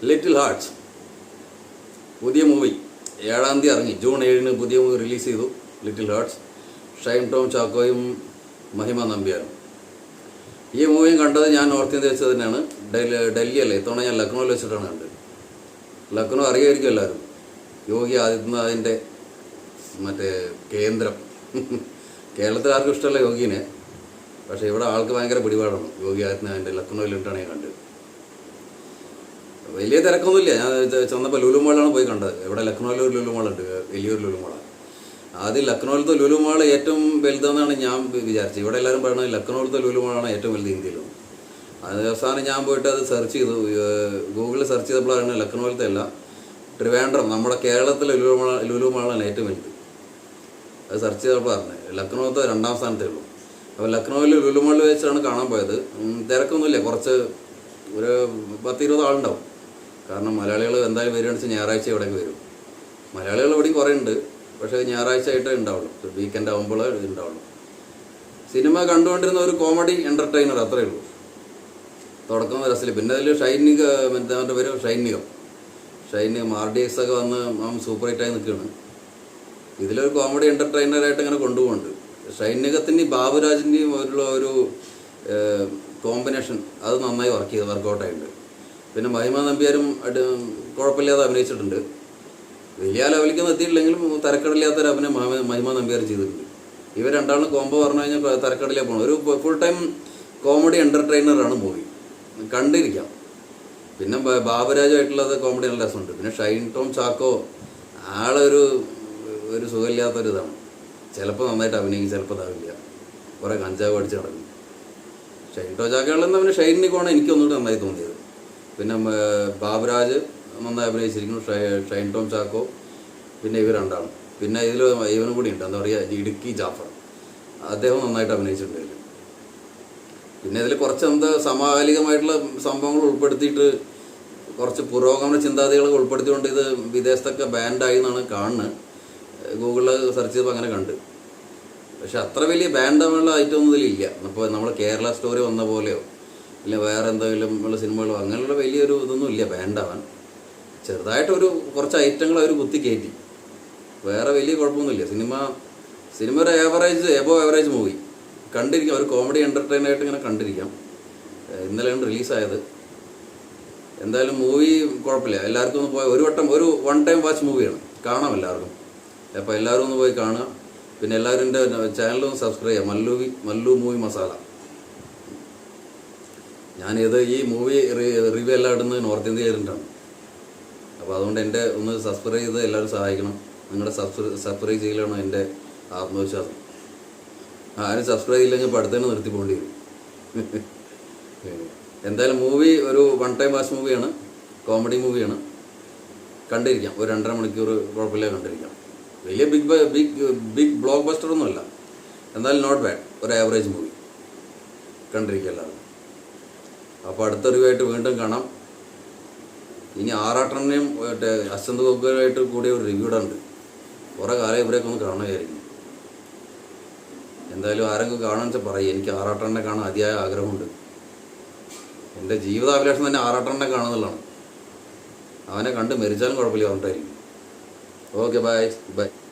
Little hearts പുതിയ movie 7-ാം തീയതി ഇറങ്ങി. ജൂൺ 7-ന് പുതിയ മൂവി റിലീസ് ചെയ്തു. ലിറ്റിൽ ഹാർട്ട്സ്, ഷൈൻ ടോം ചാക്കോയും മഹിമ നമ്പ്യാരും. ഈ മൂവിയും കണ്ടത് ഞാൻ നോർത്ത് ഇന്ത്യ വെച്ച് തന്നെയാണ്. ഡൽഹി അല്ലേ, ഇത്തവണ ഞാൻ ലക്നൗവിൽ വെച്ചിട്ടാണ് കണ്ടത്. ലക്നൗ അറിയായിരിക്കും എല്ലാവരും, യോഗി ആദിത്യനാഥിൻ്റെ മറ്റേ കേന്ദ്രം. കേരളത്തിൽ ആർക്കും ഇഷ്ടമല്ല യോഗിനെ, പക്ഷേ ഇവിടെ ആൾക്ക് ഭയങ്കര പിടിപാടാണ് യോഗി ആദിത്യനാഥിൻ്റെ. ലക്നൗവിലിട്ടാണ് ഞാൻ കണ്ടത്. വലിയ തിരക്കൊന്നുമില്ല. ഞാൻ ചെന്നപ്പോൾ ലുലു മാളാണ് പോയി കണ്ടത്. ഇവിടെ ലക്നൗവിൽ ഒരു ലുലു മാളുണ്ട്, വലിയൊരു ലുലു മാളാണ്. ആദ്യം ലക്നൗവിലത്തെ ലുലു മാൾ ഏറ്റവും വലുതെന്നാണ് ഞാൻ വിചാരിച്ചത്. ഇവിടെ എല്ലാവരും പറയുന്നത് ലക്നൗവിലത്തെ ലുലു മാളാണ് ഏറ്റവും വലുത് ഇന്ത്യയിലും. അത് അവസാനം ഞാൻ പോയിട്ട് അത് സെർച്ച് ചെയ്തു, ഗൂഗിളിൽ സെർച്ച് ചെയ്തപ്പോഴാണ് ലക്നൗവിലത്തെ അല്ല, ട്രിവാൻഡ്രം, നമ്മുടെ കേരളത്തിലെ ലുലു മാളാണ് ഏറ്റവും വലുത്. അത് സെർച്ച് ചെയ്തപ്പോൾ പറഞ്ഞത് ലക്നൗവിലത്തെ 2-ാം സ്ഥാനത്തേ ഉള്ളൂ. അപ്പോൾ ലക്നൗവിൽ ലുലു മാളിൽ വെച്ചാണ് കാണാൻ പോയത്. തിരക്കൊന്നുമില്ല, കുറച്ച് ഒരു 10-20 ആളുണ്ടാവും. കാരണം മലയാളികൾ എന്തായാലും വരികയാണെന്ന് വെച്ചാൽ ഞായറാഴ്ച ഇവിടേക്ക് വരും. മലയാളികൾ ഇവിടെയും കുറേ ഉണ്ട്, പക്ഷേ ഞായറാഴ്ച ആയിട്ടേ ഉണ്ടാവുള്ളൂ, വീക്കെൻഡ് ആകുമ്പോൾ ഉണ്ടാവുള്ളൂ. സിനിമ കണ്ടുകൊണ്ടിരുന്ന ഒരു കോമഡി എൻ്റർടൈനർ, അത്രയേ ഉള്ളൂ. തുടക്കം രസമില്ല. പിന്നെ അതിൽ ഷൈനിക, അവൻ്റെ പേര് ഷൈനികം RDX ഒക്കെ വന്ന് അവൻ സൂപ്പർ ഹിറ്റായി നിൽക്കുകയാണ്. ഇതിലൊരു കോമഡി എൻ്റർടൈനറായിട്ട് ഇങ്ങനെ കൊണ്ടുപോകുന്നുണ്ട്. ഷൈനികത്തിൻ്റെയും ബാബുരാജിൻ്റെയും ഒരു കോമ്പിനേഷൻ അത് നന്നായി വർക്കൗട്ടായിട്ടുണ്ട്. പിന്നെ മഹിമ നമ്പ്യാരും കുഴപ്പമില്ലാതെ അഭിനയിച്ചിട്ടുണ്ട്. വലിയ ലെവലിക്കൊന്നും എത്തിയിട്ടില്ലെങ്കിലും തരക്കടില്ലാത്തൊരു അഭിനയം മഹിമ നമ്പ്യാർ ചെയ്തിട്ടുണ്ട്. ഇവർ രണ്ടാളും കോംബോ പറഞ്ഞു കഴിഞ്ഞാൽ തരക്കടില്ല പോകണം. ഒരു ഫുൾ ടൈം കോമഡി എൻ്റർടൈനറാണ് മൂവി, കണ്ടിരിക്കാം. പിന്നെ ബാബുരാജുമായിട്ടുള്ളത് കോമഡി നല്ല രസമുണ്ട്. പിന്നെ ഷൈൻ ടോം ചാക്കോ ആളൊരു സുഖമില്ലാത്തൊരിതാണ്. ചിലപ്പോൾ നന്നായിട്ട് അഭിനയിക്കും, ചിലപ്പോൾ ഇതാവില്ല, കുറേ കഞ്ചാവ് അടിച്ച് നടക്കും. ഷൈൻ ടോം ചാക്കോളെന്ന് പിന്നെ ഷൈനിക്കോണ് എനിക്കൊന്നുകൂടി നന്നായി തോന്നിയത്. പിന്നെ ബാബുരാജ് നന്നായി അഭിനയിച്ചിരിക്കുന്നു, ഷൈൻ ടോം ചാക്കോ, പിന്നെ ഇവർ രണ്ടാളും. പിന്നെ ഇതിൽ ഇവനും കൂടി ഉണ്ട്, എന്താ പറയുക, ഇടുക്കി ജാഫർ, അദ്ദേഹം നന്നായിട്ട് അഭിനയിച്ചിട്ടുണ്ട്. പിന്നെ ഇതിൽ കുറച്ച് സമകാലികമായിട്ടുള്ള സംഭവങ്ങൾ ഉൾപ്പെടുത്തിയിട്ട് കുറച്ച് പുരോഗമന ചിന്താഗതികളൊക്കെ ഉൾപ്പെടുത്തിക്കൊണ്ട് ഇത് വിദേശത്തൊക്കെ ബാൻഡായി എന്നാണ് കാണുന്നത്. ഗൂഗിളിൽ സെർച്ച് ചെയ്തപ്പോൾ അങ്ങനെ കണ്ട്. പക്ഷെ അത്ര വലിയ ബാൻഡായുള്ള ഐറ്റം ഒന്നും ഇതിലില്ല. അപ്പോൾ നമ്മൾ കേരള സ്റ്റോറി വന്ന പോലെയോ ഇല്ല വേറെ എന്തെങ്കിലും ഉള്ള സിനിമകളോ അങ്ങനെയുള്ള വലിയൊരു ഇതൊന്നും ഇല്ല ബാൻഡാവാൻ. ചെറുതായിട്ടൊരു കുറച്ച് ഐറ്റങ്ങൾ അവർ കുത്തി കയറ്റി, വേറെ വലിയ കുഴപ്പമൊന്നുമില്ല. സിനിമ ഒരു എബോ ആവറേജ് മൂവി, കണ്ടിരിക്കാം. ഒരു കോമഡി എൻ്റർടൈനായിട്ട് ഇങ്ങനെ കണ്ടിരിക്കാം. ഇന്നലെയാണ് റിലീസായത്. എന്തായാലും മൂവി കുഴപ്പമില്ല, എല്ലാവർക്കും ഒന്ന് പോയി ഒരു വൺ ടൈം വാച്ച് മൂവിയാണ്, കാണാം എല്ലാവർക്കും. അപ്പോൾ എല്ലാവരും ഒന്ന് പോയി കാണുക. പിന്നെ എല്ലാവരും എൻ്റെ ചാനലും സബ്സ്ക്രൈബ് ചെയ്യാം, മല്ലു മൂവി മസാല. ഈ മൂവി റിവ്യൂ എല്ലാം ഇടുന്നത് നോർത്ത് ഇന്ത്യ ചെയ്തിട്ടാണ്. അപ്പോൾ അതുകൊണ്ട് എൻ്റെ ഒന്ന് സബ്സ്ക്രൈബ് ചെയ്ത് എല്ലാവരും സഹായിക്കണം. നിങ്ങളുടെ സബ്സ്ക്രൈബ് ചെയ്യലാണ് എൻ്റെ ആത്മവിശ്വാസം. ആരും സബ്സ്ക്രൈബ് ചെയ്യില്ലെങ്കിൽ ഇപ്പോൾ അടുത്ത് തന്നെ നിർത്തി പോകേണ്ടി വരും. എന്തായാലും മൂവി ഒരു വൺ ടൈം വാച്ച് മൂവിയാണ്, കോമഡി മൂവിയാണ്, കണ്ടിരിക്കാം. ഒരു 2.5 മണിക്കൂർ കുഴപ്പമില്ല കണ്ടിരിക്കാം. വലിയ ബിഗ് ബ്ലോക്ക് ബസ്റ്റർ ഒന്നുമല്ല, എന്നാലും നോട്ട് ബാഡ്, ഒരു ആവറേജ് മൂവി, കണ്ടിരിക്കുക എല്ലാവരും. അപ്പോൾ അടുത്ത റിവ്യൂവായിട്ട് വീണ്ടും കാണാം. ഇനി ആറാട്ടനെയും അശ്വന്ത് ഗോകുലായിട്ട് കൂടിയ ഒരു റിവ്യൂ ഉണ്ട്. കുറേ കാലം ഇവരെയൊക്കെ ഒന്ന് കാണുകയായിരിക്കും. എന്തായാലും ആരെങ്കിലും കാണാന്ന് വെച്ചാൽ പറയും. എനിക്ക് ആറാട്ടനെ കാണാൻ അതിയായ ആഗ്രഹമുണ്ട്. എൻ്റെ ജീവിതാഭിലാഷം തന്നെ ആറാട്ടനെ കാണുന്നുള്ളതാണ്. അവനെ കണ്ട് മരിച്ചാലും കുഴപ്പമില്ല പറഞ്ഞിട്ടായിരിക്കും. Okay, by.